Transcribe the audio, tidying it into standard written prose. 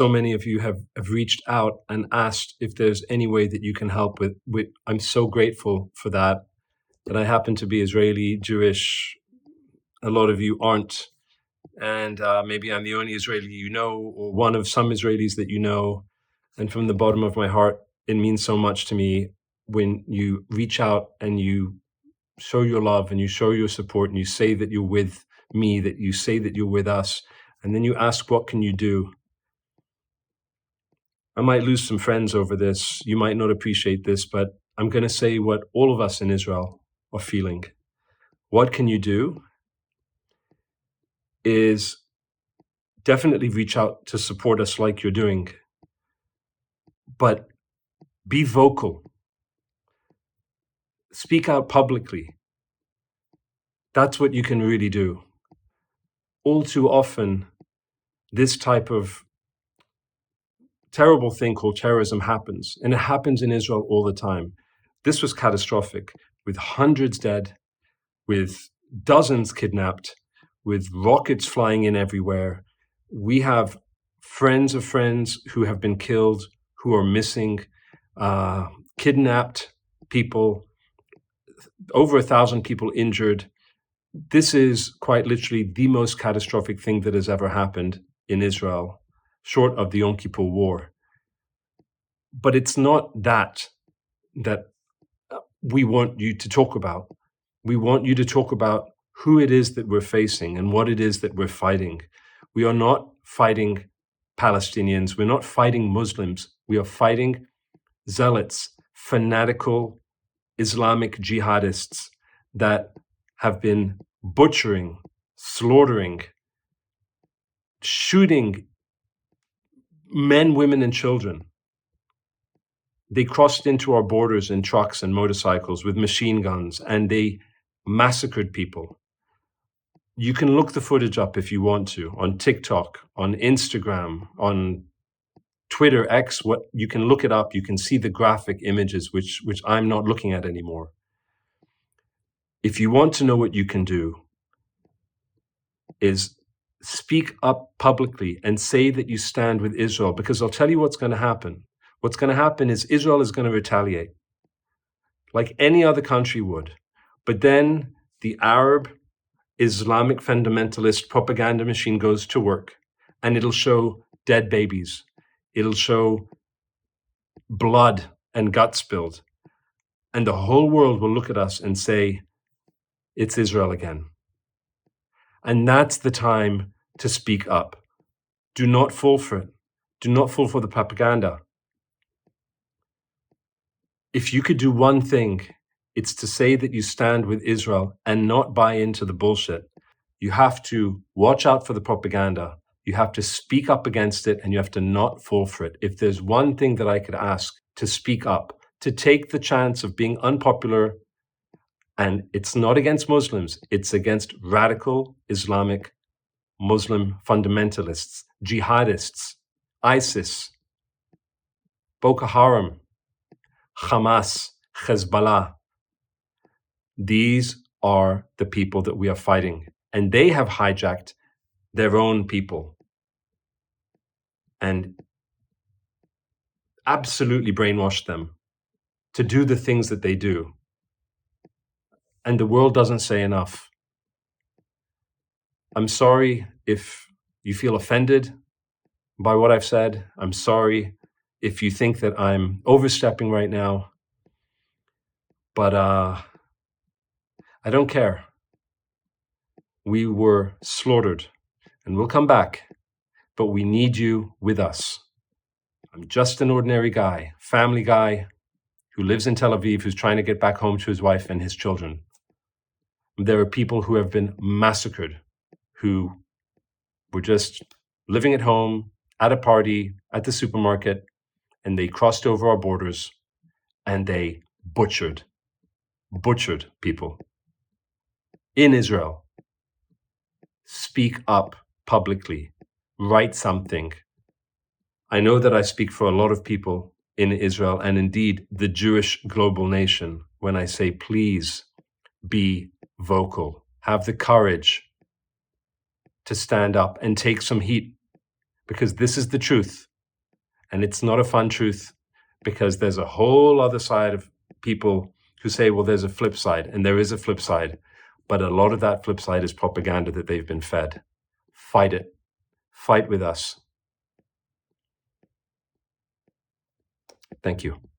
So many of you have reached out and asked if there's any way that you can help with I'm so grateful for that. That I happen to be Israeli, Jewish. A lot of you aren't. And maybe I'm the only Israeli you know, or one of some Israelis that you know. And from the bottom of my heart, it means so much to me when you reach out and you show your love and you show your support and you say that you're with me, that you say that you're with us, and then you ask, what can you do? I might lose some friends over this. You might not appreciate this, but I'm going to say what all of us in Israel are feeling. What can you do is definitely reach out to support us like you're doing, but be vocal. Speak out publicly. That's what you can really do. All too often, this type of terrible thing called terrorism happens, and it happens in Israel all the time. This was catastrophic, with hundreds dead, with dozens kidnapped, with rockets flying in everywhere. We have friends of friends who have been killed, who are missing, kidnapped people, over 1,000 people injured. This is quite literally the most catastrophic thing that has ever happened in Israel, short of the Yom Kippur War. But it's not that we want you to talk about. We want you to talk about who it is that we're facing and what it is that we're fighting. We are not fighting Palestinians. We're not fighting Muslims. We are fighting zealots, fanatical Islamic jihadists that have been butchering, slaughtering, shooting men, women, and children. They crossed into our borders in trucks and motorcycles with machine guns, and they massacred people. You can look the footage up if you want to, on TikTok, on Instagram, on Twitter, X, what you can look it up. You can see the graphic images, which I'm not looking at anymore. If you want to know what you can do, is speak up publicly and say that you stand with Israel, because I'll tell you what's going to happen. What's going to happen is Israel is going to retaliate like any other country would. But then the Arab Islamic fundamentalist propaganda machine goes to work, and it'll show dead babies. It'll show blood and gut spilled. And the whole world will look at us and say, it's Israel again. And that's the time to speak up. Do not fall for it. Do not fall for the propaganda. If you could do one thing, it's to say that you stand with Israel and not buy into the bullshit. You have to watch out for the propaganda. You have to speak up against it, and you have to not fall for it. If there's one thing that I could ask, to speak up, to take the chance of being unpopular. And it's not against Muslims. It's against radical Islamic Muslim fundamentalists, jihadists, ISIS, Boko Haram, Hamas, Hezbollah. These are the people that we are fighting. And they have hijacked their own people and absolutely brainwashed them to do the things that they do. And the world doesn't say enough. I'm sorry if you feel offended by what I've said. I'm sorry if you think that I'm overstepping right now. But I don't care. We were slaughtered, and we'll come back. But we need you with us. I'm just an ordinary guy, family guy, who lives in Tel Aviv, who's trying to get back home to his wife and his children. There are people who have been massacred, who were just living at home, at a party, at the supermarket, and they crossed over our borders and they butchered people in Israel. Speak up publicly. Write something. I know that I speak for a lot of people in Israel, and indeed the Jewish global nation, when I say please be vocal. Have the courage to stand up and take some heat, because this is the truth. And it's not a fun truth, because there's a whole other side of people who say, well, there's a flip side, and there is a flip side. But a lot of that flip side is propaganda that they've been fed. Fight it. Fight with us. Thank you.